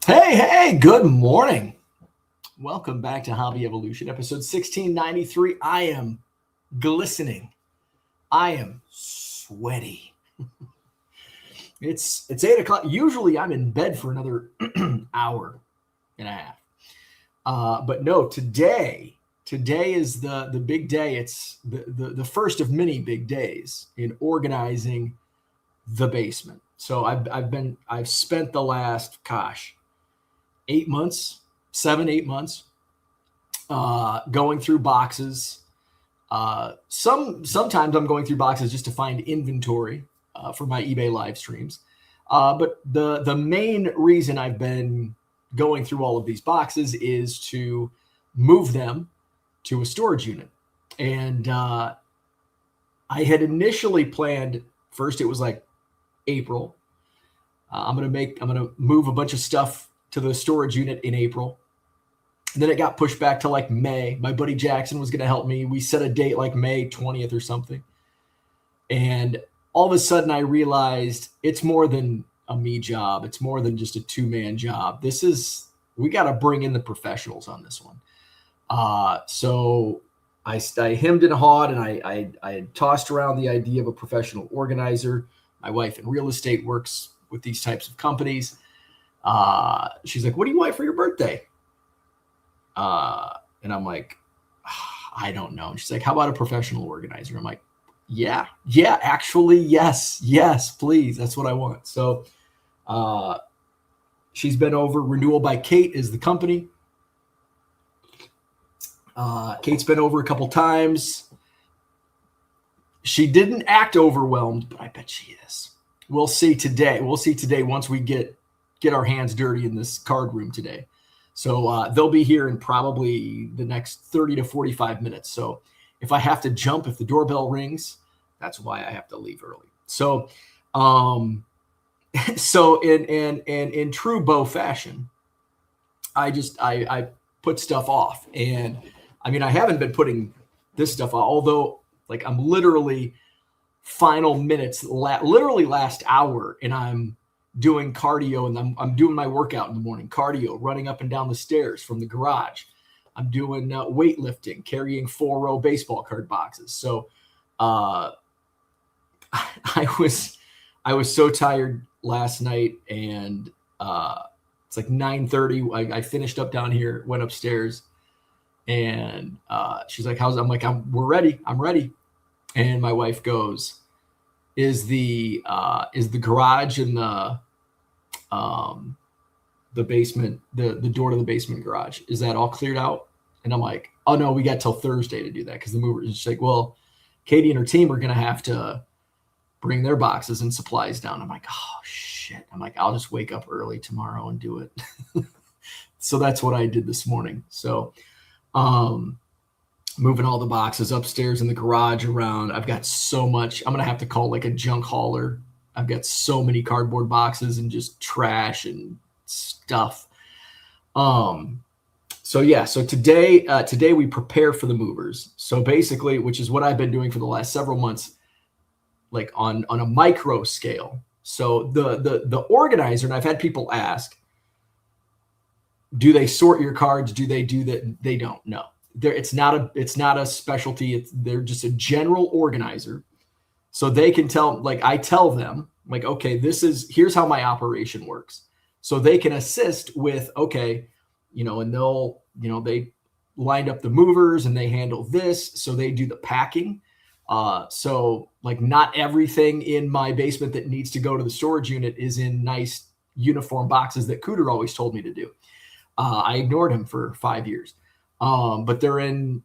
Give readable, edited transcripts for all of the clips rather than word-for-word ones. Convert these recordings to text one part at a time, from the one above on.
Hey, good morning. Welcome back to Hobby Evolution, episode 1693. I am glistening. I am sweaty. It's 8 o'clock. Usually I'm in bed for another hour and a half. But no, today is the big day. It's the first of many big days in organizing the basement. So I've spent the last 8 months, 7, 8 months, going through boxes. Sometimes I'm going through boxes just to find inventory for my eBay live streams. But the main reason I've been going through all of these boxes is to move them to a storage unit. And I had initially planned, first it was like April. I'm gonna move a bunch of stuff to the storage unit in April. And then it got pushed back to like May. My buddy Jackson was going to help me. We set a date like May 20th or something. And all of a sudden I realized it's more than a me job. It's more than just a two-man job. We got to bring in the professionals on this one. So I hemmed and hawed, and I had tossed around the idea of a professional organizer. My wife in real estate works with these types of companies. She's like, "What do you want for your birthday?" And I'm like, "I don't know." And she's like, "How about a professional organizer?" I'm like, yeah, actually, yes, please. That's what I want. So, she's been over. Renewal by Kate is the company. Kate's been over a couple times. She didn't act overwhelmed, but I bet she is. We'll see today. Once we get our hands dirty in this card room today. So they'll be here in probably the next 30 to 45 minutes. So if I have to jump, if the doorbell rings, that's why I have to leave early. So, so in true Bo fashion, I put stuff off. And I mean, I haven't been putting this stuff off, although like I'm literally final minutes, literally last hour, and I'm doing cardio, and I'm doing my workout in the morning, cardio, running up and down the stairs from the garage. I'm doing weightlifting, carrying 4-row baseball card boxes. So I was so tired last night, and it's like 9:30. I finished up down here, went upstairs, and she's like, "How's?" I'm like, "We're ready. I'm ready." And my wife goes, "Is the garage and the basement, the door to the basement garage, is that all cleared out?" And I'm like, "Oh no, we got till Thursday to do that because the mover is like, well, Katie and her team are gonna have to bring their boxes and supplies down." I'm like, "Oh shit." I'm like, "I'll just wake up early tomorrow and do it." So that's what I did this morning. So moving all the boxes upstairs in the garage around. I've got so much. I'm gonna have to call like a junk hauler. I've got so many cardboard boxes and just trash and stuff. So today we prepare for the movers. So basically, which is what I've been doing for the last several months, like on a micro scale. So the organizer, and I've had people ask, do they sort your cards? Do they do that? They don't. No. It's not a specialty. They're just a general organizer. So they can tell, like I tell them, like, okay, here's how my operation works. So they can assist with, okay, and they lined up the movers and they handle this. So they do the packing. So like not everything in my basement that needs to go to the storage unit is in nice uniform boxes that Cooter always told me to do. I ignored him for 5 years. But they're in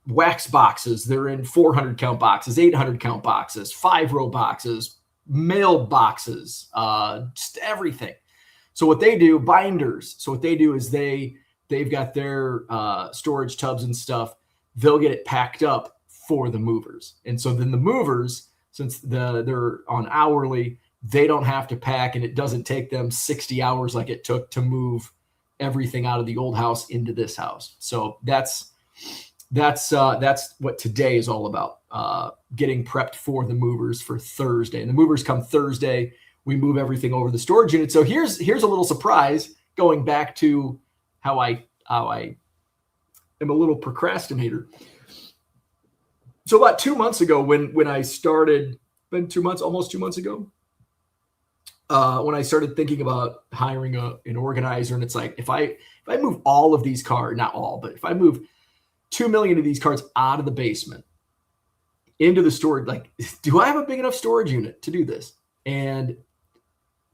wax boxes. They're in 400 count boxes, 800 count boxes, 5-row boxes, mailed boxes, just everything. So what they do, binders. So what they do is they've got their storage tubs and stuff. They'll get it packed up for the movers. And so then the movers, since they're on hourly, they don't have to pack, and it doesn't take them 60 hours like it took to move everything out of the old house into this house. So that's what today is all about. Getting prepped for the movers for Thursday. And the movers come Thursday. we move everything over the storage unit. So here's a little surprise, going back to how I am a little procrastinator. So about 2 months ago, when I started, almost 2 months ago, when I started thinking about hiring an organizer, and it's like, if I move all of these cards, not all, but if I move 2 million of these cards out of the basement into the storage, like, do I have a big enough storage unit to do this? And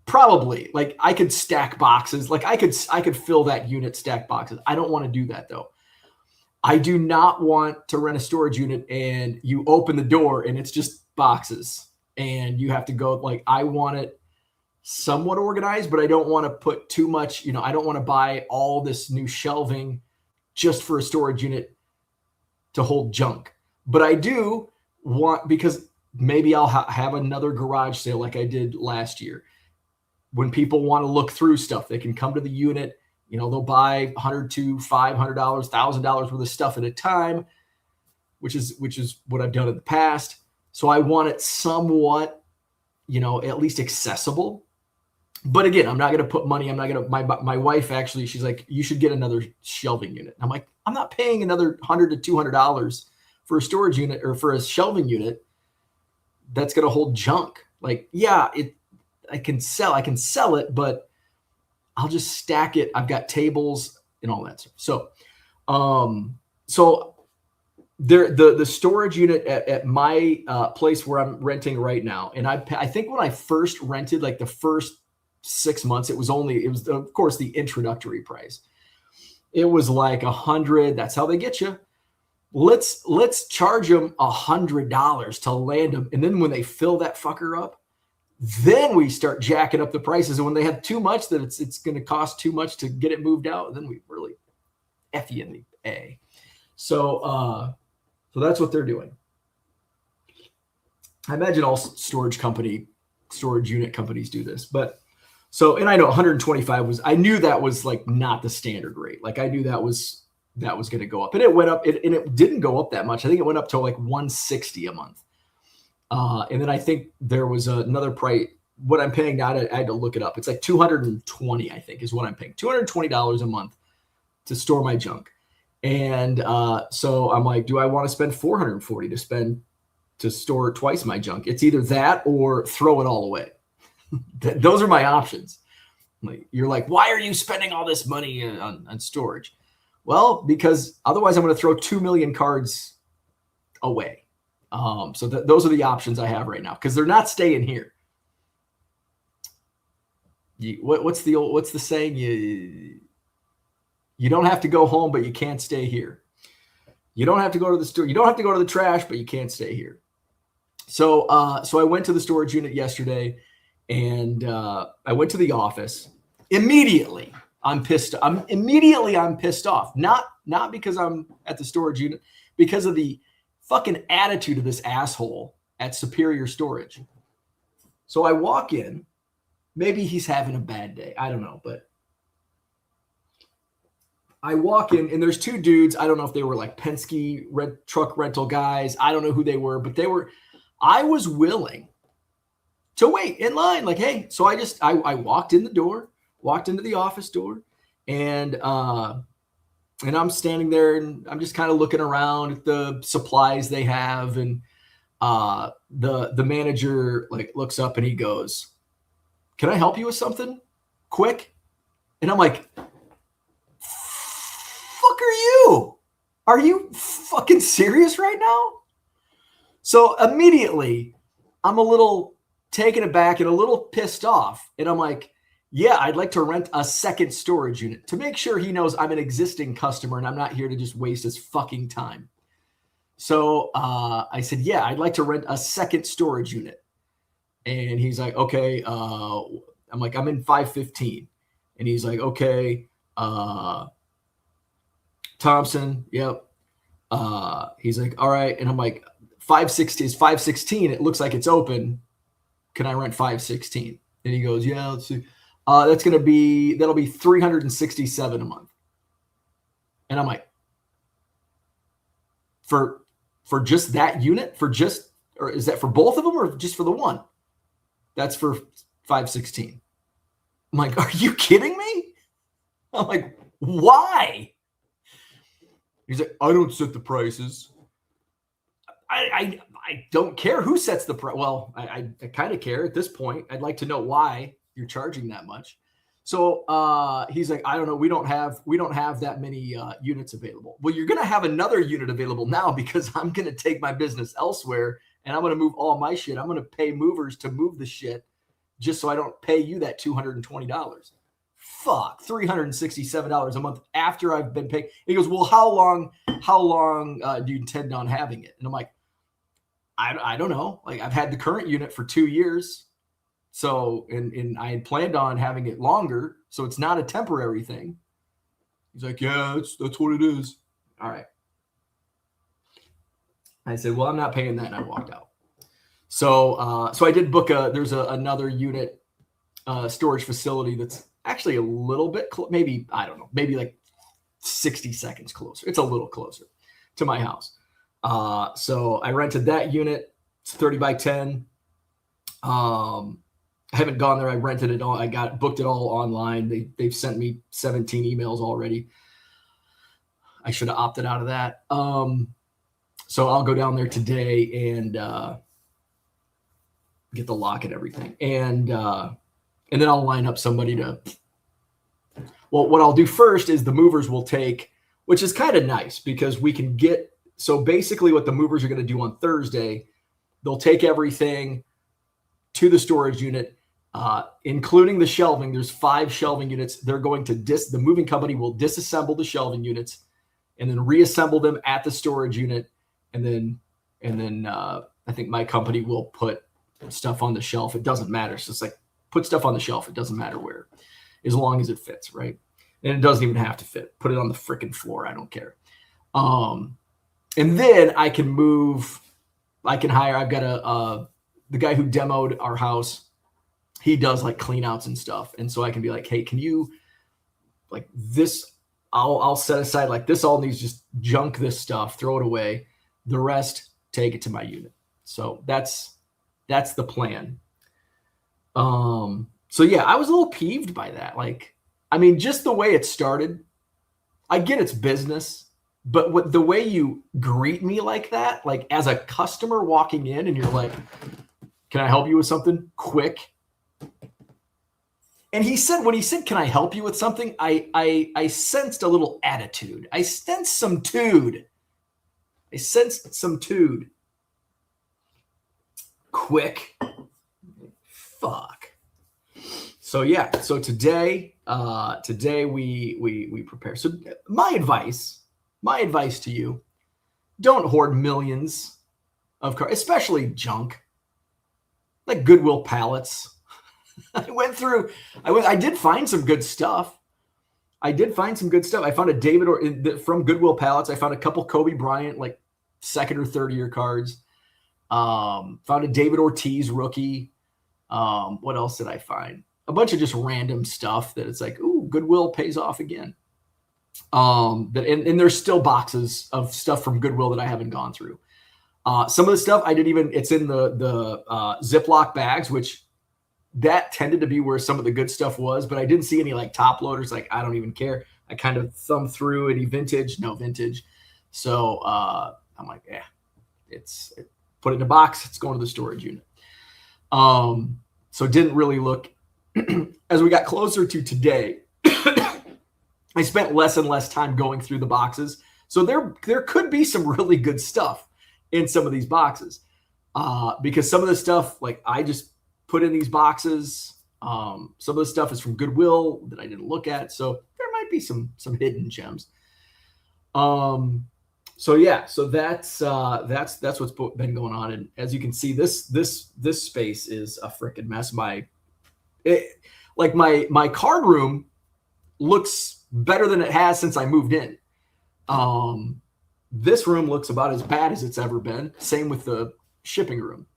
probably, like, I could stack boxes. Like, I could fill that unit, stack boxes. I don't want to do that though. I do not want to rent a storage unit and you open the door and it's just boxes and you have to go. Like, I want it somewhat organized, but I don't want to put too much, I don't want to buy all this new shelving just for a storage unit to hold junk. But I do want, because maybe I'll have another garage sale like I did last year. When people want to look through stuff, they can come to the unit. They'll buy $100 to $500, $1,000 worth of stuff at a time, which is what I've done in the past. So I want it somewhat, at least accessible. But again, I'm not going to put money. My wife actually, she's like, you should get another shelving unit. I'm like, I'm not paying another $100 to $200 for a storage unit or for a shelving unit that's going to hold junk. Like, yeah, I can sell it, but I'll just stack it. I've got tables and all that stuff. So the storage unit at my place where I'm renting right now, and I think when I first rented, like the first 6 months, it was of course the introductory price. It was like $100. That's how they get you. Let's charge them $100 to land them, and then when they fill that fucker up, then we start jacking up the prices. And when they have too much that it's going to cost too much to get it moved out, then we really F you in the A. So that's what they're doing. I imagine all storage unit companies do this. But and I know 125 I knew that was like not the standard rate. Like, I knew that was going to go up, and it went up, and it didn't go up that much. I think it went up to like $160 a month. And then I think there was another price. What I'm paying now, I had to look it up. It's like $220, I think, is what I'm paying. $220 a month to store my junk. And so I'm like, do I want to spend $440 to store twice my junk? It's either that or throw it all away. Those are my options. Like, you're like, why are you spending all this money on storage? Well, because otherwise I'm going to throw 2 million cards away. So those are the options I have right now, because they're not staying here. What's the saying? You don't have to go home, but you can't stay here. You don't have to go to the store. You don't have to go to the trash, but you can't stay here. So I went to the storage unit yesterday, and I went to the office. Immediately, I'm pissed off. Not because I'm at the storage unit, because of the fucking attitude of this asshole at Superior Storage. So I walk in. Maybe he's having a bad day. I don't know, but I walk in, and there's two dudes. I don't know if they were like Penske truck rental guys. I don't know who they were, but I was willing to wait in line. Like, hey, so I walked in the door, walked into the office door, and I'm standing there, and I'm just kind of looking around at the supplies they have. And the manager like looks up and he goes, "Can I help you with something quick?" And I'm like, "Fuck are you? Are you fucking serious right now?" So immediately I'm a little taken aback and a little pissed off. And I'm like, yeah, I'd like to rent a second storage unit to make sure he knows I'm an existing customer and I'm not here to just waste his fucking time. So I said, yeah, I'd like to rent a second storage unit. And he's like, okay. I'm like, I'm in 515. And he's like, okay. Thompson. Yep. He's like, all right. And I'm like, 516. It looks like it's open. Can I rent 516? And he goes, yeah, let's see. That'll be $367 a month. And I'm like, for just that unit, or is that for both of them or just for the one? That's for 516. I'm like, are you kidding me? I'm like, why? He's like, I don't set the prices. I don't care who sets the price. Well, I kind of care at this point. I'd like to know why you're charging that much. So he's like, I don't know. We don't have that many units available. Well, you're going to have another unit available now because I'm going to take my business elsewhere and I'm going to move all my shit. I'm going to pay movers to move the shit just so I don't pay you that $220. Fuck, $367 a month after I've been paying. He goes, well, how long do you intend on having it? And I'm like, I don't know. Like, I've had the current unit for 2 years. So, and I had planned on having it longer. So it's not a temporary thing. He's like, yeah, that's what it is. All right. I said, well, I'm not paying that. And I walked out. So, so I did book there's another unit storage facility that's actually a little bit, maybe, I don't know, maybe like 60 seconds closer. It's a little closer to my house. So I rented that unit. It's 30 by 10. I haven't gone there. I rented it all. I booked it all online. They've sent me 17 emails already. I should have opted out of that. So I'll go down there today and get the lock and everything. And then I'll line up somebody to, well, what I'll do first is the movers will take, which is kind of nice because we can get, so basically what the movers are going to do on Thursday, they'll take everything to the storage unit, including the shelving. There's 5 shelving units. They're going to the moving company will disassemble the shelving units and then reassemble them at the storage unit. And then I think my company will put stuff on the shelf. It doesn't matter. So it's like, put stuff on the shelf. It doesn't matter where, as long as it fits, right? And it doesn't even have to fit. Put it on the freaking floor. I don't care. And then I can move. I can hire. I've got the guy who demoed our house. He does like clean outs and stuff. And so I can be like, hey, can you like this? I'll set aside like this. All needs just junk this stuff, throw it away. The rest, take it to my unit. So that's the plan. So yeah, I was a little peeved by that. Like, I mean, just the way it started, I get it's business, but the way you greet me like that, like as a customer walking in and you're like, can I help you with something quick? And when he said, can I help you with something? I sensed a little attitude. I sensed some tude. Quick. Fuck. So yeah. So today we prepare. So my advice to you, don't hoard millions of cars, especially junk, like Goodwill pallets. I did find some good stuff. I found a David from Goodwill pallets. I found a couple Kobe Bryant, like 2nd or 3rd year cards. Found a David Ortiz rookie. What else did I find? A bunch of just random stuff that it's like, ooh, Goodwill pays off again. And there's still boxes of stuff from Goodwill that I haven't gone through. Some of the stuff it's in the Ziploc bags, which that tended to be where some of the good stuff was, but I didn't see any like top loaders. Like, I don't even care. I kind of thumbed through any vintage, no vintage. So I'm like, put it in a box. It's going to the storage unit. So didn't really look. As we got closer to today, I spent less and less time going through the boxes. So there could be some really good stuff in some of these boxes, because some of the stuff, like, I just put in these boxes. Some of the stuff is from Goodwill that I didn't look at. So there might be some hidden gems. So yeah, so that's what's been going on. And as you can see, this space is a freaking mess. My card room looks better than it has since I moved in. This room looks about as bad as it's ever been. Same with the shipping room.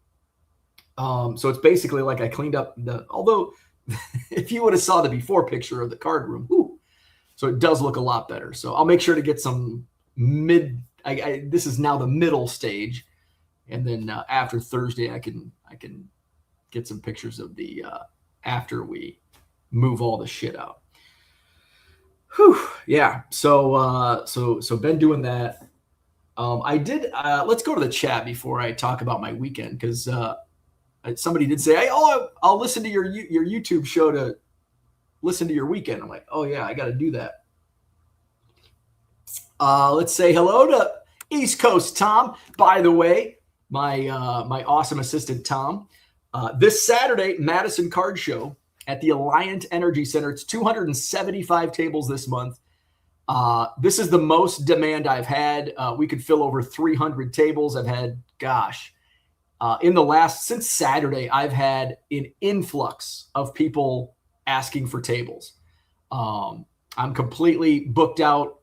So it's basically like I cleaned up although if you would have saw the before picture of the card room, so it does look a lot better. So I'll make sure to get some this is now the middle stage. And then after Thursday, I can get some pictures of the after we move all the shit out. Whew, yeah. So been doing that. I did. Let's go to the chat before I talk about my weekend, because somebody did say, "Hey, I'll listen to your YouTube show to listen to your weekend." I'm like, "Oh yeah, I got to do that." Let's say hello to East Coast Tom. By the way, my awesome assistant Tom. This Saturday, Madison Card Show at the Alliant Energy Center. It's 275 tables this month. This is the most demand I've had. We could fill over 300 tables. I've had, since Saturday, I've had an influx of people asking for tables. I'm completely booked out,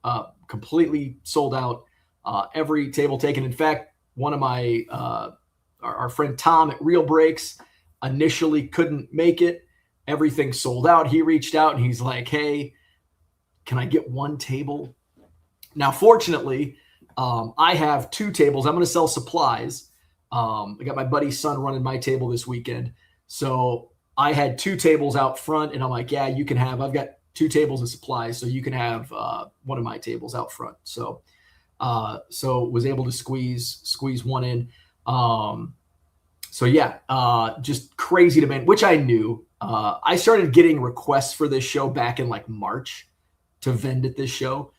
completely sold out, every table taken. In fact, one of my, our friend Tom at Real Breaks initially couldn't make it. Everything sold out. He reached out and he's like, "Hey, can I get one table?" Now, fortunately, I have 2 tables. I'm going to sell supplies. I got my buddy's son running my table this weekend. So I had 2 tables out front, and I'm like, "Yeah, you can have, I've got 2 tables of supplies, so you can have one of my tables out front." So was able to squeeze one in. Just crazy demand, which I knew. I started getting requests for this show back in like March to vend at this show,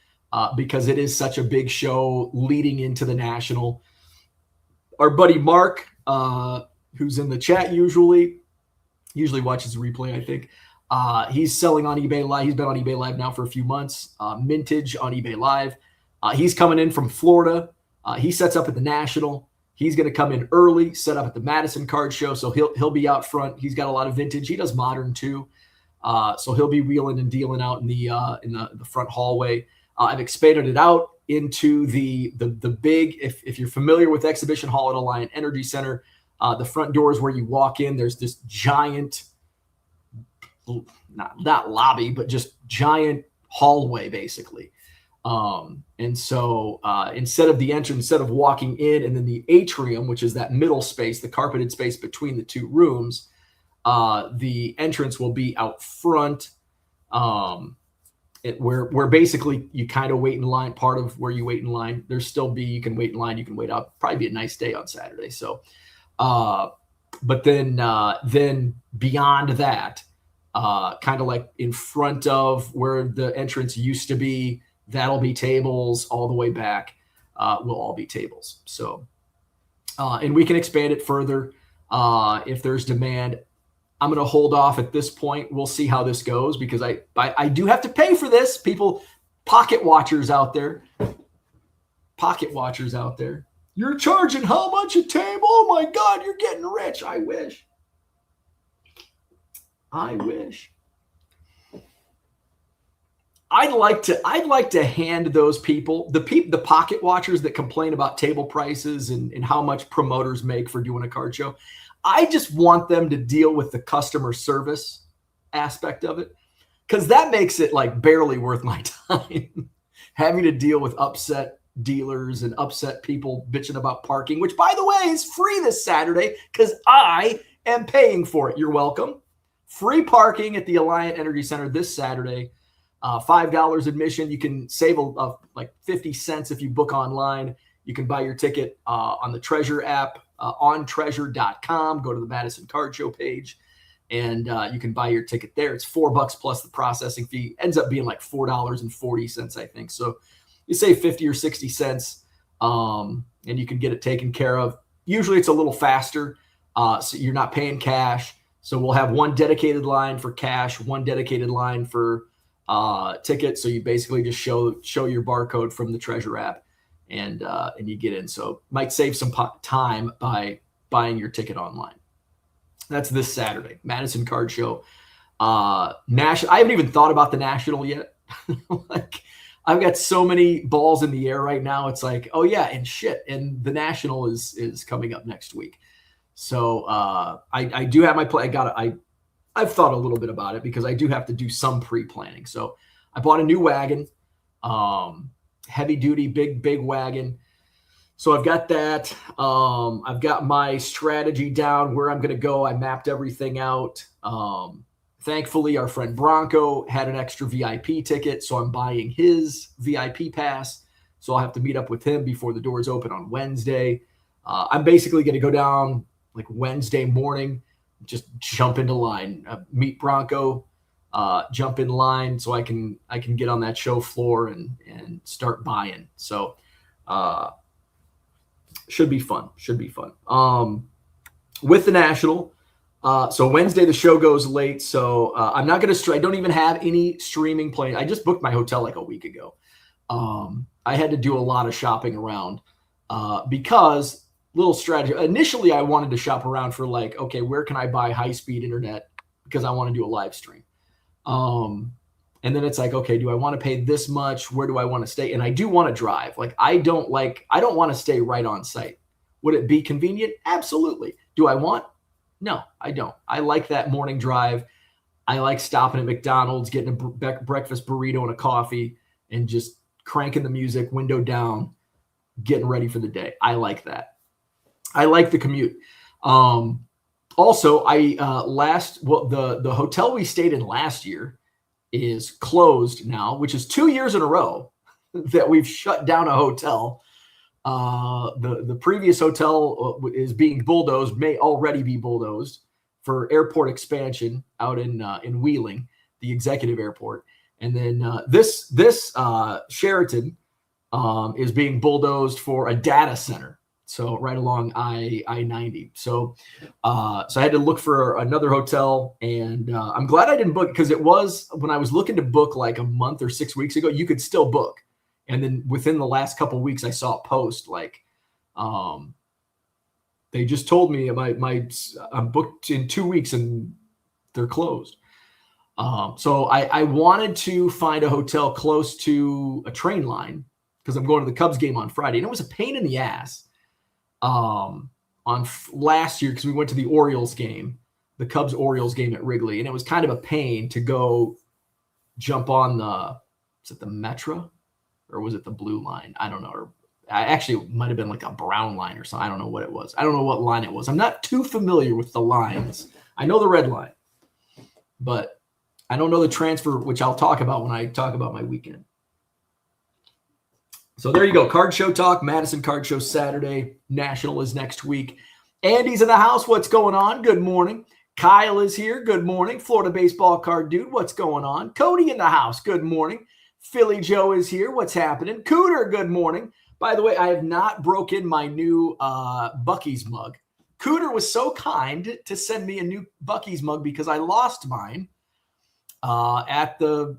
because it is such a big show leading into the national. Our buddy Mark, who's in the chat usually watches the replay, I think. He's selling on eBay Live. He's been on eBay Live now for a few months. Mintage on eBay Live. He's coming in from Florida. He sets up at the National. He's going to come in early, set up at the Madison Card Show, so he'll be out front. He's got a lot of vintage. He does modern too, so he'll be wheeling and dealing out in the front hallway. I've expanded it out into the big. If you're familiar with Exhibition Hall at Alliant Energy Center, the front doors where you walk in, there's this giant, not lobby, but just giant hallway basically. And so instead of walking in and then the atrium, which is that middle space, the carpeted space between the 2 rooms, the entrance will be out front, where basically you kind of wait in line. Part of where you wait in line, you can wait in line, you can wait out. Probably be a nice day on Saturday. So, but then beyond that, kind of like in front of where the entrance used to be, that'll be tables. All the way back will all be tables. So, and we can expand it further if there's demand. I'm going to hold off at this point. We'll see how this goes, because I do have to pay for this. People, pocket watchers out there. You're charging how much a table? Oh my God, you're getting rich. I wish. I'd like to hand those people, the pocket watchers that complain about table prices and how much promoters make for doing a card show. I just want them to deal with the customer service aspect of it, because that makes it like barely worth my time having to deal with upset dealers and upset people bitching about parking, which, by the way, is free this Saturday because I am paying for it. You're welcome. Free parking at the Alliant Energy Center this Saturday. $5 admission. You can save like 50 cents if you book online. You can buy your ticket on the Treasure app, on treasure.com. Go to the Madison Card Show page, and you can buy your ticket there. It's $4 plus the processing fee. Ends up being like $4.40, I think. So you save 50 or 60 cents, and you can get it taken care of. Usually it's a little faster, so you're not paying cash. So we'll have one dedicated line for cash, one dedicated line for tickets. So you basically just show your barcode from the Treasure app, and you get in. So might save some time by buying your ticket online. That's this Saturday, Madison Card Show. National. I haven't even thought about the National yet. Like, I've got so many balls in the air right now. It's like, oh yeah, and shit, and the National is coming up next week. So I do have my plan. I've thought a little bit about it because I do have to do some pre-planning. So I bought a new wagon, heavy duty, big wagon. So I've got that. I've got my strategy down where I'm going to go. I mapped everything out. Thankfully, our friend Bronco had an extra VIP ticket, so I'm buying his VIP pass. So I'll have to meet up with him before the doors open on Wednesday. I'm basically going to go down like Wednesday morning, just jump into line, meet Bronco, jump in line so I can get on that show floor and start buying. So should be fun. With the National. So Wednesday the show goes late, so I'm not going to. I don't even have any streaming plans. I just booked my hotel like a week ago. I had to do a lot of shopping around because little strategy. Initially, I wanted to shop around for like, okay, where can I buy high-speed internet because I want to do a live stream. And then it's like, okay, do I want to pay this much? Where do I want to stay? And I do want to drive. Like I don't want to stay right on site. Would it be convenient? Absolutely. Do I want? No, I don't. I like that morning drive. I like stopping at McDonald's, getting a breakfast burrito and a coffee, and just cranking the music, window down, getting ready for the day. I like that. I like the commute. Also, the hotel we stayed in last year is closed now, which is 2 years in a row that we've shut down a hotel. The previous hotel is being bulldozed, may already be bulldozed for airport expansion out in Wheeling, the executive airport. And then this Sheraton is being bulldozed for a data center. So right along I-90. So I had to look for another hotel, and I'm glad I didn't book, because it was, when I was looking to book like a month or 6 weeks ago, you could still book. And then within the last couple of weeks, I saw a post like, they just told me I'm booked in 2 weeks and they're closed. So I wanted to find a hotel close to a train line because I'm going to the Cubs game on Friday, and it was a pain in the ass last year because we went to the Orioles game, the Cubs Orioles game at Wrigley, and it was kind of a pain to go jump on is it the Metro? Or was it the blue line? I don't know. Or actually, it might have been like a brown line or something. I don't know what it was. I don't know what line it was. I'm not too familiar with the lines. I know the red line, but I don't know the transfer, which I'll talk about when I talk about my weekend. So there you go. Card Show Talk. Madison Card Show Saturday. National is next week. Andy's in the house. What's going on? Good morning. Kyle is here. Good morning. Florida baseball card dude. What's going on? Cody in the house. Good morning. Philly Joe is here. What's happening? Cooter, good morning. By the way, I have not broken my new Buc-ee's mug. Cooter was so kind to send me a new Buc-ee's mug because I lost mine at the,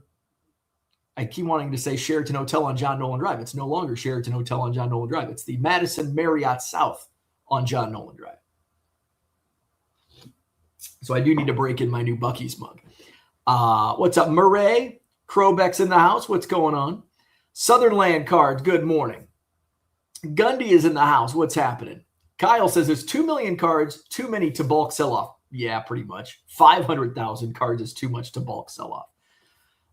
I keep wanting to say Sheraton Hotel on John Nolan Drive. It's no longer Sheraton Hotel on John Nolan Drive. It's the Madison Marriott South on John Nolan Drive. So I do need to break in my new Buc-ee's mug. What's up, Murray? Crowbeck's in the house. What's going on? Southernland Cards, good morning. Gundy is in the house. What's happening? Kyle says there's 2 million cards, too many to bulk sell off. Yeah, pretty much. 500,000 cards is too much to bulk sell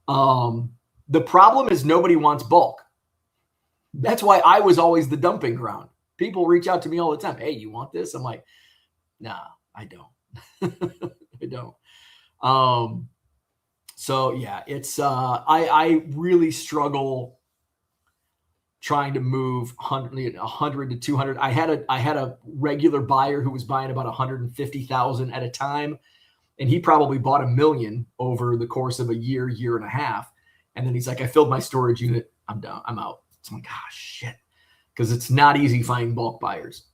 off. The problem is nobody wants bulk. That's why I was always the dumping ground. People reach out to me all the time. Hey, you want this? I'm like, nah, I don't. I don't. So yeah, it's I really struggle trying to move 100 to 200. I had a regular buyer who was buying about 150,000 at a time, and he probably bought 1 million over the course of a year and a half. And then he's like, I filled my storage unit. I'm done. I'm out. So I'm like, shit, because it's not easy finding bulk buyers.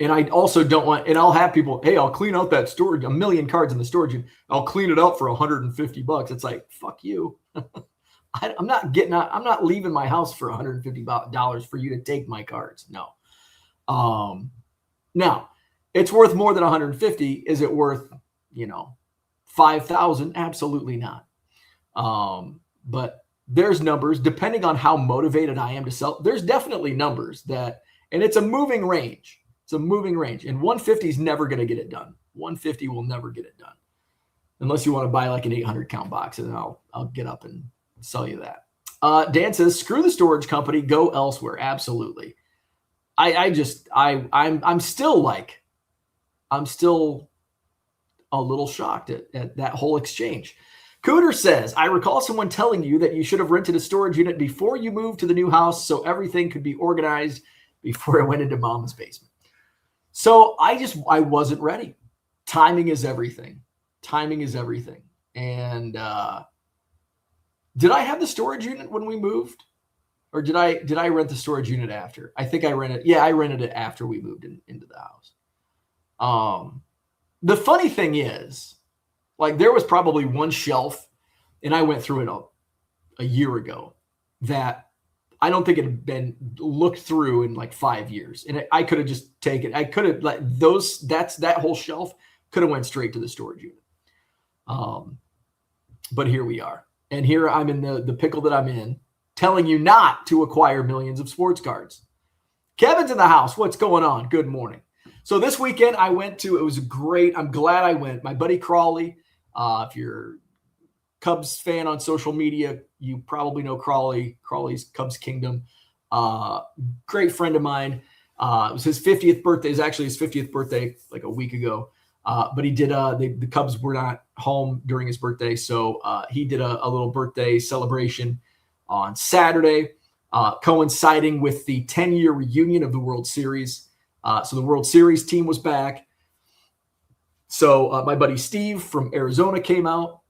And I also don't want, and I'll have people, hey, I'll clean out that storage, 1 million cards in the storage, and I'll clean it out for $150. It's like, fuck you. I'm not leaving my house for $150 for you to take my cards. No. Now, it's worth more than 150. Is it worth, 5,000? Absolutely not. But there's numbers, depending on how motivated I am to sell. There's definitely numbers that, and it's a moving range. It's a moving range, and 150 is never going to get it done. 150 will never get it done unless you want to buy like an 800 count box, and then I'll get up and sell you that. Dan says, screw the storage company, go elsewhere. Absolutely. I'm still a little shocked at that whole exchange. Cooter says, I recall someone telling you that you should have rented a storage unit before you moved to the new house so everything could be organized before it went into mama's basement. So I wasn't ready. Timing is everything. Timing is everything. And did I have the storage unit when we moved? Or did I rent the storage unit after? I think I rented. Yeah, I rented it after we moved into the house. The funny thing is, like, there was probably one shelf, and I went through it a year ago, that I don't think it had been looked through in like 5 years. And I could have just taken, I could have like that whole shelf could have went straight to the storage unit. But here we are. And here I'm in the pickle that I'm in, telling you not to acquire millions of sports cards. Kevin's in the house. What's going on? Good morning. So this weekend I went to, it was great. I'm glad I went. My buddy Crawley, if you're a Cubs fan on social media, you probably know Crawley's Cubs Kingdom. Great friend of mine. It was his 50th birthday. It was actually his 50th birthday like a week ago. But he did, the Cubs were not home during his birthday. So he did a little birthday celebration on Saturday, coinciding with the 10-year reunion of the World Series. So the World Series team was back. So my buddy Steve from Arizona came out.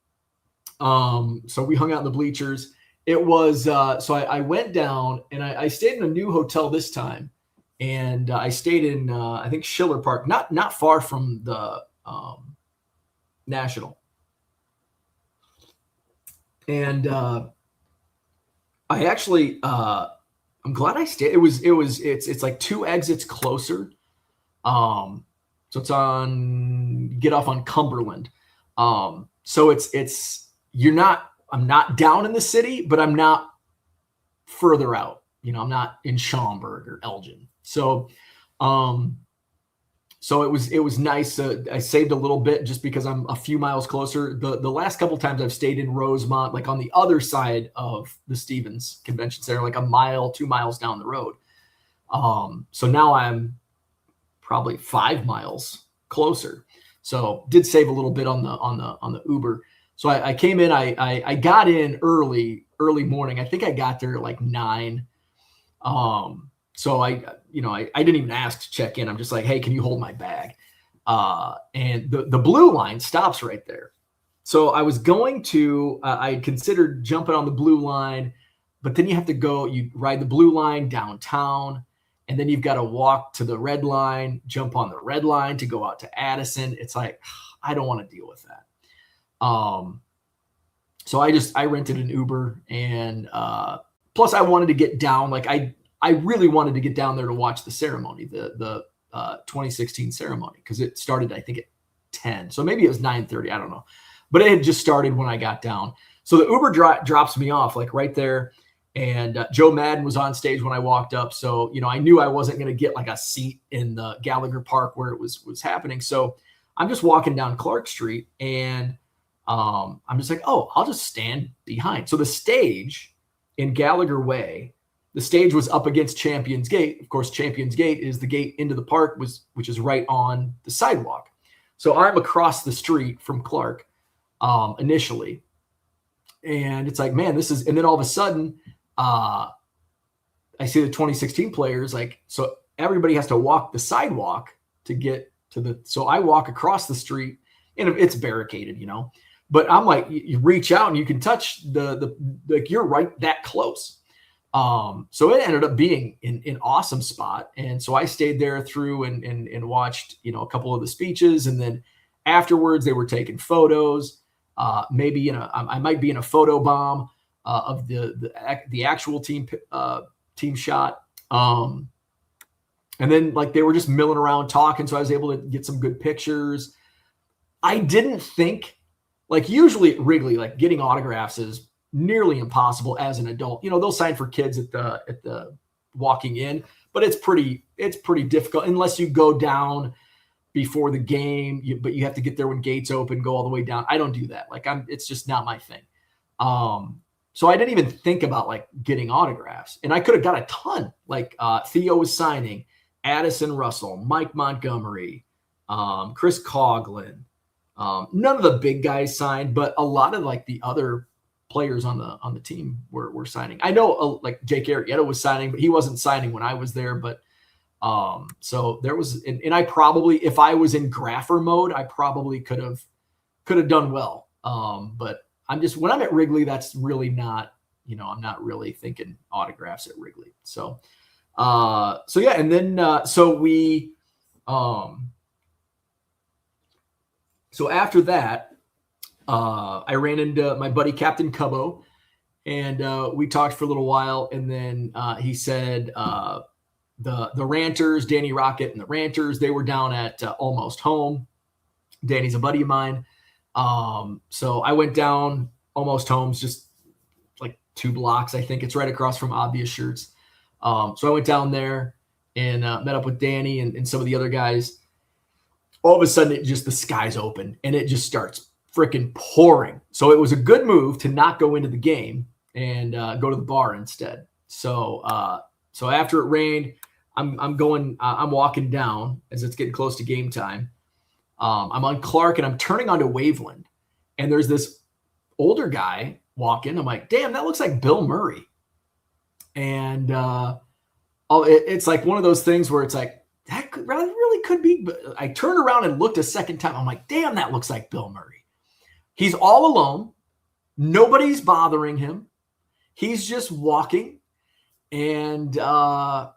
So we hung out in the bleachers. It was, so I went down and I stayed in a new hotel this time. And I stayed in, I think, Schiller Park, not far from the National. And I actually, I'm glad I stayed. It's like 2 exits closer. So it's get off on Cumberland. So I'm not down in the city, but I'm not further out. You know, I'm not in Schaumburg or Elgin. So, so it was nice. I saved a little bit just because I'm a few miles closer. The last couple times I've stayed in Rosemont, like on the other side of the Stevens Convention Center, like 2 miles down the road. So now I'm probably 5 miles closer. So did save a little bit on the Uber. So I came in. I got in early morning. I think I got there at like 9. So I didn't even ask to check in. I'm just like, hey, can you hold my bag? And the blue line stops right there. So I was going to, I had considered jumping on the blue line, but then you ride the blue line downtown, and then you've got to walk to the red line, jump on the red line to go out to Addison. It's like, I don't want to deal with that. So I rented an Uber, and plus I wanted to get down. Like I really wanted to get down there to watch the ceremony, the 2016 ceremony, because it started, I think, at 10. So maybe it was 9:30. I don't know. But it had just started when I got down. So the Uber drops me off like right there. And Joe Madden was on stage when I walked up. So, I knew I wasn't going to get like a seat in the Gallagher Park where it was happening. So I'm just walking down Clark Street, and I'm just like, oh, I'll just stand behind. So the stage in Gallagher Way, the stage was up against Champions Gate. Of course, Champions Gate is the gate into the park, which is right on the sidewalk. So I'm across the street from Clark initially. And it's like, man, and then all of a sudden, I see the 2016 players, like, so everybody has to walk the sidewalk to get to so I walk across the street, and it's barricaded, but I'm like, you reach out and you can touch like you're right that close. So it ended up being an awesome spot. And so I stayed there through and watched, a couple of the speeches. And then afterwards they were taking photos, maybe I might be in a photo bomb of the actual team shot. And then like they were just milling around talking. So I was able to get some good pictures. I didn't think, like, usually at Wrigley, like getting autographs is nearly impossible as an adult. They'll sign for kids at the walking in, but it's pretty difficult unless you go down before the game, but you have to get there when gates open, go all the way down. I don't do that. Like it's just not my thing. So I didn't even think about like getting autographs, and I could have got a ton. Like Theo was signing, Addison Russell, Mike Montgomery, Chris Coughlin, None of the big guys signed, but a lot of like the other players on the team were signing. I know like Jake Arrieta was signing, but he wasn't signing when I was there. But so there was, and I probably, if I was in grapher mode, I probably could have done well. But I'm just, when I'm at Wrigley, that's really not, I'm not really thinking autographs at Wrigley. So yeah. And then, so after that, I ran into my buddy, Captain Cubbo, and we talked for a little while. And then he said, the Ranters, Danny Rocket and the Ranters, they were down at Almost Home. Danny's a buddy of mine. So I went down Almost Home's just like 2 blocks. I think it's right across from Obvious Shirts. So I went down there and met up with Danny and some of the other guys. All of a sudden, the skies open and it just starts freaking pouring. So it was a good move to not go into the game and go to the bar instead. So after it rained, I'm walking down as it's getting close to game time. I'm on Clark and I'm turning onto Waveland, and there's this older guy walking. I'm like, damn, that looks like Bill Murray. And it's like one of those things where it's like, that really could be. But I turned around and looked a second time. I'm like, damn, that looks like Bill Murray. He's all alone. Nobody's bothering him. He's just walking. And I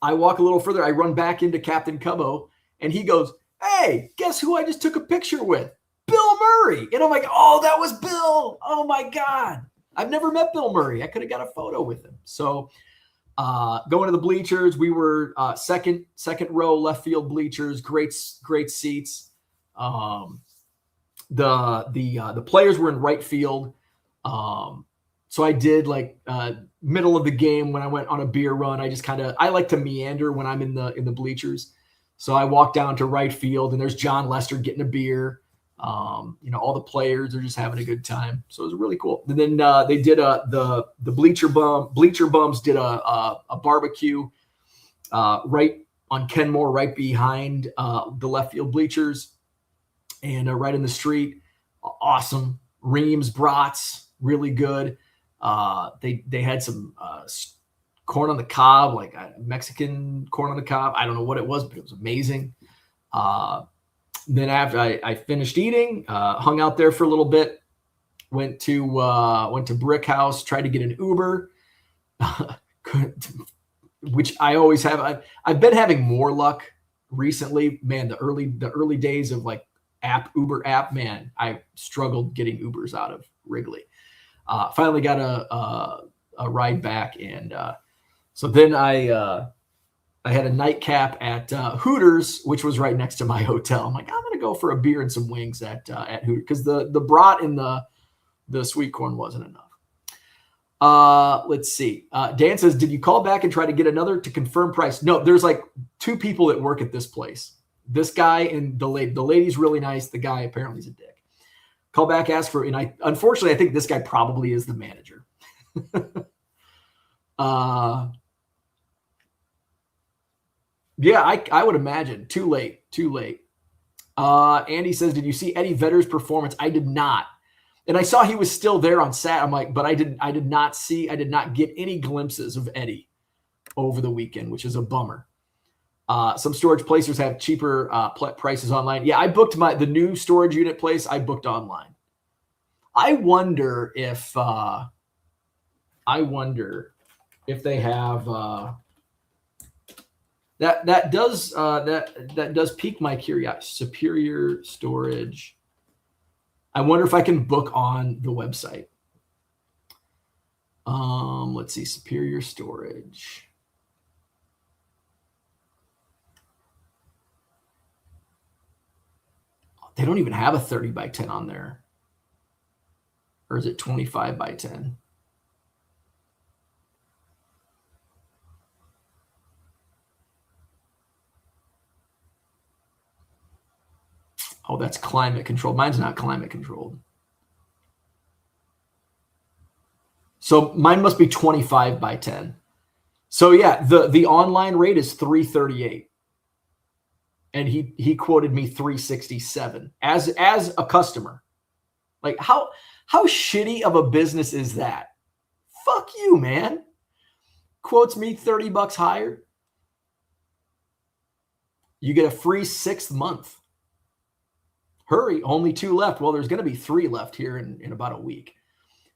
walk a little further. I run back into Captain Cubbo, and he goes, hey, guess who I just took a picture with? Bill Murray. And I'm like, oh, that was Bill. Oh, my God. I've never met Bill Murray. I could have got a photo with him. So going to the bleachers, we were second row left field bleachers, great seats. The players were in right field. So I did like middle of the game when I went on a beer run. I like to meander when I'm in the bleachers. So I walked down to right field, and there's John Lester getting a beer. All the players are just having a good time. So it was really cool. And then they did the Bleacher Bums did a barbecue right on Kenmore, right behind the left field bleachers, and right in the street. Awesome. Reams brats, really good. They had some corn on the cob, like Mexican corn on the cob. I don't know what it was, but it was amazing. Then after I finished eating, hung out there for a little bit, went to Brick House, tried to get an Uber, which I always have. I've been having more luck recently. Man, the early days of like Uber app, man, I struggled getting Ubers out of Wrigley. Finally got a ride back, and so then I had a nightcap at Hooters, which was right next to my hotel. I'm like, I'm going to go for a beer and some wings at Hooters, because the brat and the sweet corn wasn't enough. Let's see. Dan says, did you call back and try to get another to confirm price? No, there's like 2 people that work at this place. This guy and the lady. The lady's really nice. The guy apparently is a dick. Call back, ask for, and unfortunately, I think this guy probably is the manager. Yeah, I would imagine. Too late. Andy says, did you see Eddie Vedder's performance? I did not. And I saw he was still there on Sat. I'm like, but I did not get any glimpses of Eddie over the weekend, which is a bummer. Some storage places have cheaper prices online. Yeah, I booked the new storage unit place. I booked online. I wonder if they have that does pique my curiosity. Superior Storage. I wonder if I can book on the website. Let's see, Superior Storage. They don't even have a 30 by 10 on there. Or is it 25 by 10? Oh, that's climate controlled. Mine's not climate controlled. So mine must be 25 by 10. So yeah, the online rate is $338. and he quoted me 367 as a customer. Like how shitty of a business is that? Fuck you, man. Quotes me $30 higher. You get a free 6th month. Hurry, only 2 left. Well, there's going to be 3 left here in about a week.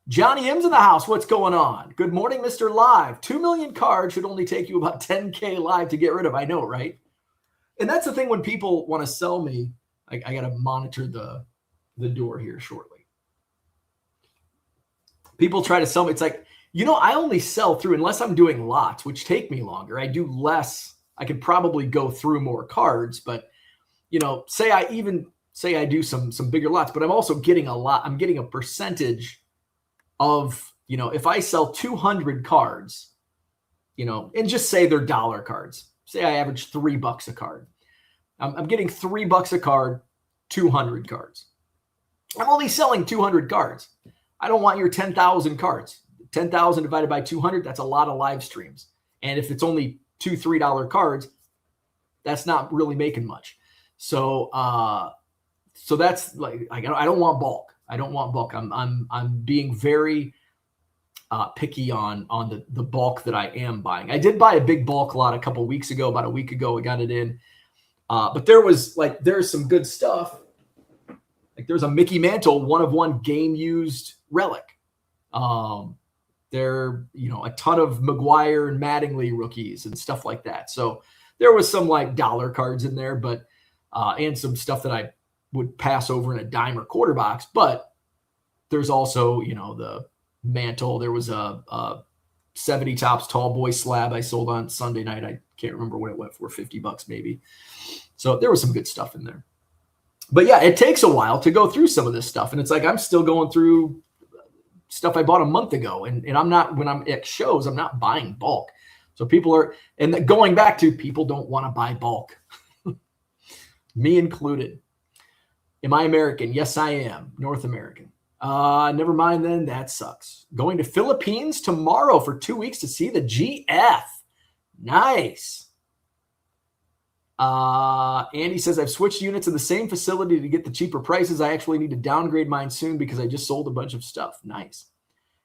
Johnny M's in the house. What's going on? Good morning, Mr. Live. 2 million cards should only take you about 10K live to get rid of. I know, right? And that's the thing when people want to sell me. I got to monitor the door here shortly. People try to sell me. It's like, I only sell through, unless I'm doing lots, which take me longer. I do less. I could probably go through more cards, but, say I do some bigger lots, but I'm also getting a lot. I'm getting a percentage of, if I sell 200 cards, and just say they're dollar cards. Say I average $3 a card. I'm getting $3 a card, 200 cards. I'm only selling 200 cards. I don't want your 10,000 cards. 10,000 divided by 200, that's a lot of live streams. And if it's only $2, $3 cards, that's not really making much. So that's like, I don't want bulk. I don't want bulk. I'm being very picky on the bulk that I am buying. I did buy a big bulk lot a couple weeks ago, about a week ago. I got it in. But there's some good stuff. Like there's a Mickey Mantle 1-of-1 game used relic. There, a ton of McGuire and Mattingly rookies and stuff like that. So there was some like dollar cards in there, but and some stuff that I would pass over in a dime or quarter box. But there's also, the Mantle. There was a 70 tops tall boy slab I sold on Sunday night. I can't remember what it went for, $50 maybe. So there was some good stuff in there. But yeah, it takes a while to go through some of this stuff. And it's like, I'm still going through stuff I bought a month ago. And I'm not, when I'm at shows, I'm not buying bulk. So people are, and going back to people don't want to buy bulk. Me included. Am I American? Yes, I am. North American. Never mind then. That sucks. Going to Philippines tomorrow for 2 weeks to see the GF. Nice. Andy says, I've switched units in the same facility to get the cheaper prices. I actually need to downgrade mine soon because I just sold a bunch of stuff. Nice.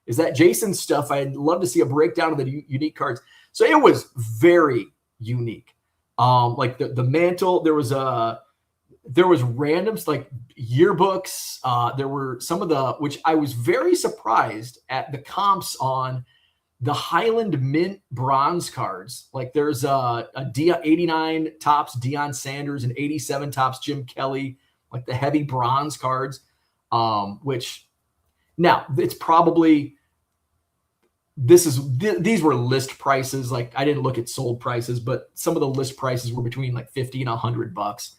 Is that Jason's stuff? I'd love to see a breakdown of the unique cards. So it was very unique. Like the Mantle, there was randoms like yearbooks. There were some of which I was very surprised at the comps on the Highland Mint bronze cards. Like there's a 89 tops Deion Sanders and 87 tops Jim Kelly, like the heavy bronze cards, which now it's probably, these were list prices. Like I didn't look at sold prices, but some of the list prices were between like $50 and $100.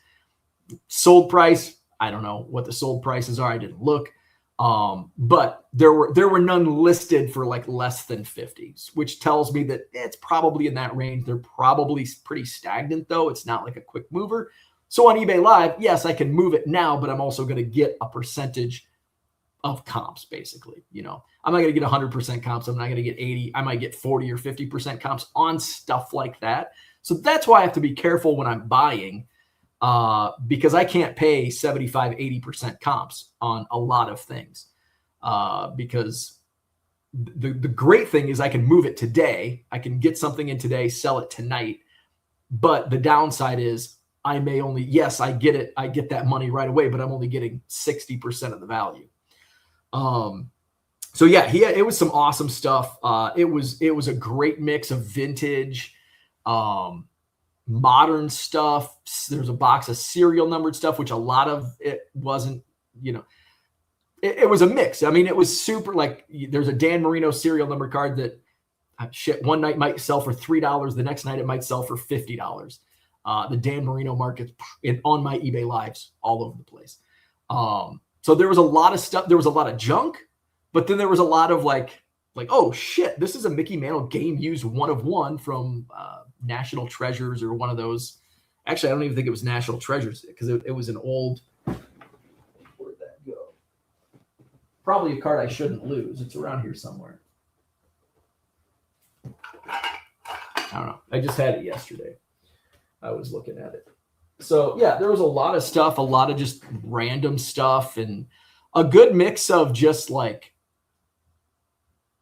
Sold price, I don't know what the sold prices are. I didn't look. But there were none listed for like less than 50, which tells me that it's probably in that range. They're probably pretty stagnant though. It's not like a quick mover. So on eBay Live, yes, I can move it now, but I'm also going to get a percentage of comps basically. I'm not going to get 100% comps. I'm not going to get 80. I might get 40 or 50% comps on stuff like that. So that's why I have to be careful when I'm buying. Because I can't pay 75, 80% comps on a lot of things. Because the great thing is I can move it today. I can get something in today, sell it tonight. But the downside is I may only, yes, I get it. I get that money right away, but I'm only getting 60% of the value. So yeah, it was some awesome stuff. It was a great mix of vintage, modern stuff. There's a box of serial numbered stuff, which a lot of it wasn't, it was a mix. I mean, it was super, like there's a Dan Marino serial number card that one night might sell for $3. The next night it might sell for $50. The Dan Marino market on my eBay Lives all over the place. So there was a lot of stuff. There was a lot of junk, but then there was a lot of like, oh shit, this is a Mickey Mantle game used 1-of-1 from, National Treasures or one of those. Actually, I don't even think it was National Treasures because it was an old. Where'd that go? Probably a card I shouldn't lose. It's around here somewhere. I don't know. I just had it yesterday. I was looking at it. So yeah, there was a lot of stuff, a lot of just random stuff, and a good mix of just like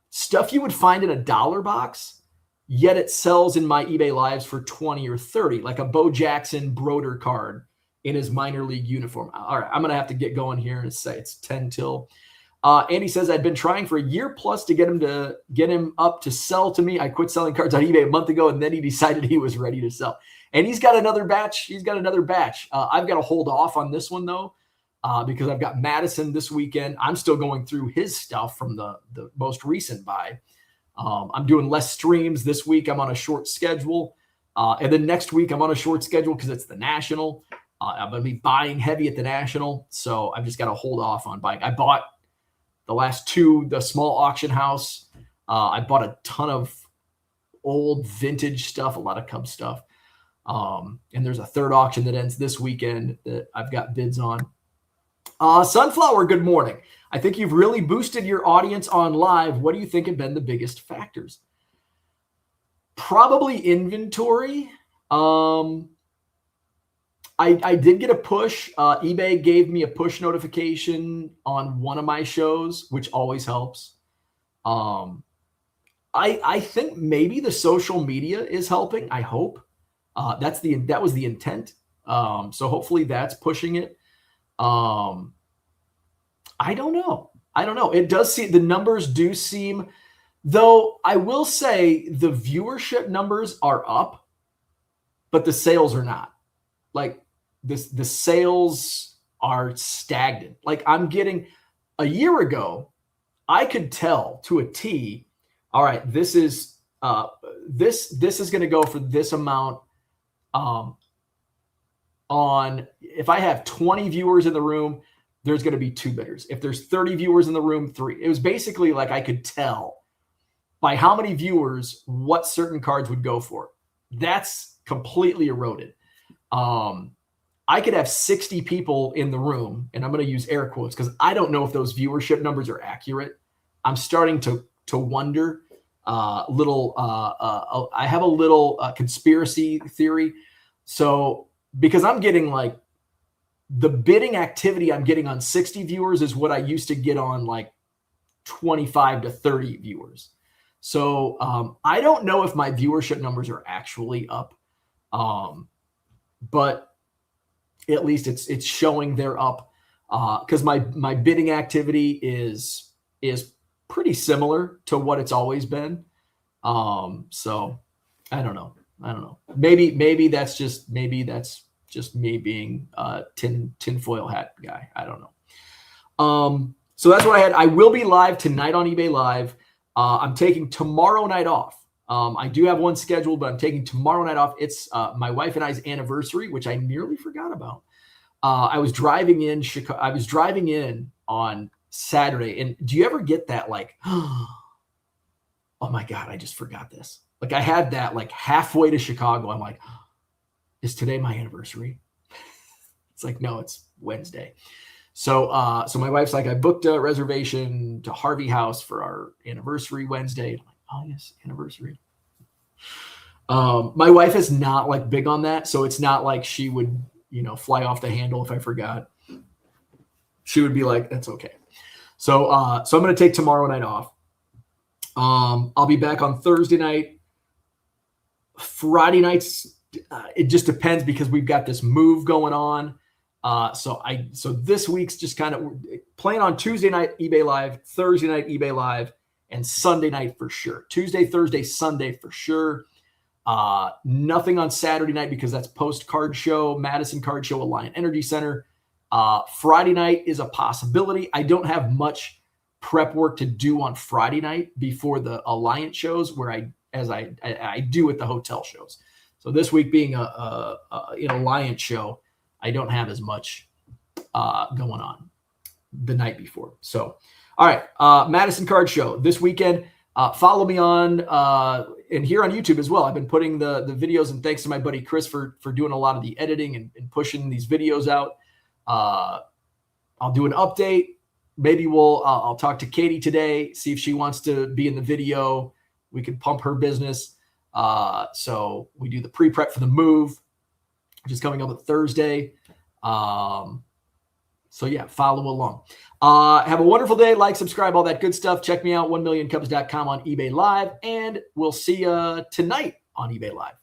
stuff you would find in a dollar box, yet it sells in my eBay lives for 20 or 30, like a Bo Jackson Broder card in his minor league uniform. All right, I'm gonna have to get going here and say it's 10 till. Andy says, I'd been trying for a year plus to get him up to sell to me. I quit selling cards on eBay a month ago, and then he decided he was ready to sell. And he's got another batch. I've got to hold off on this one though, because I've got Madison this weekend. I'm still going through his stuff from the most recent buy. I'm doing less streams this week. I'm on a short schedule, and then next week I'm on a short schedule because it's the National. I'm going to be buying heavy at the National, so I've just got to hold off on buying. I bought the last two, the small auction house. I bought a ton of old vintage stuff, a lot of Cubs stuff. And there's a third auction that ends this weekend that I've got bids on. Sunflower, good morning. I think you've really boosted your audience on live. What do you think have been the biggest factors? Probably inventory. I did get a push. eBay gave me a push notification on one of my shows, which always helps. I think maybe the social media is helping. I hope that was the intent. So hopefully that's pushing it. I don't know. It does seem, the numbers do seem, though I will say the viewership numbers are up, but the sales are not. Like the sales are stagnant. Like I'm getting, a year ago, I could tell to a T, all right, this is this is going to go for this amount. On if I have 20 viewers in the room, there's going to be 2 bidders. If there's 30 viewers in the room, 3. It was basically like I could tell by how many viewers what certain cards would go for. That's completely eroded. I could have 60 people in the room, and I'm going to use air quotes because I don't know if those viewership numbers are accurate. I'm starting to wonder. I have a little conspiracy theory. So because I'm getting like the bidding activity I'm getting on 60 viewers is what I used to get on like 25 to 30 viewers. So I don't know if my viewership numbers are actually up, but at least it's showing they're up because my bidding activity is pretty similar to what it's always been. So I don't know. Maybe that's just me being a tinfoil hat guy. I don't know. So that's what I had. I will be live tonight on eBay Live. I'm taking tomorrow night off. I do have one scheduled, but I'm taking tomorrow night off. It's my wife and I's anniversary, which I nearly forgot about. I was driving in Chicago. I was driving in on Saturday, and do you ever get that like, oh my God, I just forgot this. Like I had that like halfway to Chicago. I'm like, is today my anniversary? It's like, no, it's Wednesday. So my wife's like, I booked a reservation to Harvey House for our anniversary Wednesday. I'm like, oh yes, anniversary. My wife is not like big on that. So it's not like she would, fly off the handle if I forgot. She would be like, that's okay. So I'm going to take tomorrow night off. I'll be back on Thursday night. Friday nights, it just depends because we've got this move going on. So this week's just kind of playing on Tuesday night eBay Live, Thursday night eBay Live, and Sunday night for sure. Tuesday, Thursday, Sunday for sure. Nothing on Saturday night because that's post card show, Madison Card Show, Alliant Energy Center. Friday night is a possibility. I don't have much prep work to do on Friday night before the Alliant shows where I do at the hotel shows. So this week being an Alliant show, I don't have as much going on the night before. So, all right, Madison Card Show this weekend. Follow me on and here on YouTube as well. I've been putting the videos, and thanks to my buddy Chris for doing a lot of the editing and pushing these videos out. I'll do an update. Maybe I'll talk to Katie today, see if she wants to be in the video. We could pump her business. So we do the pre-prep for the move. which is coming up on Thursday. So yeah, follow along. Have a wonderful day. Like, subscribe, all that good stuff. Check me out, 1millioncubs.com on eBay Live, and we'll see you tonight on eBay Live.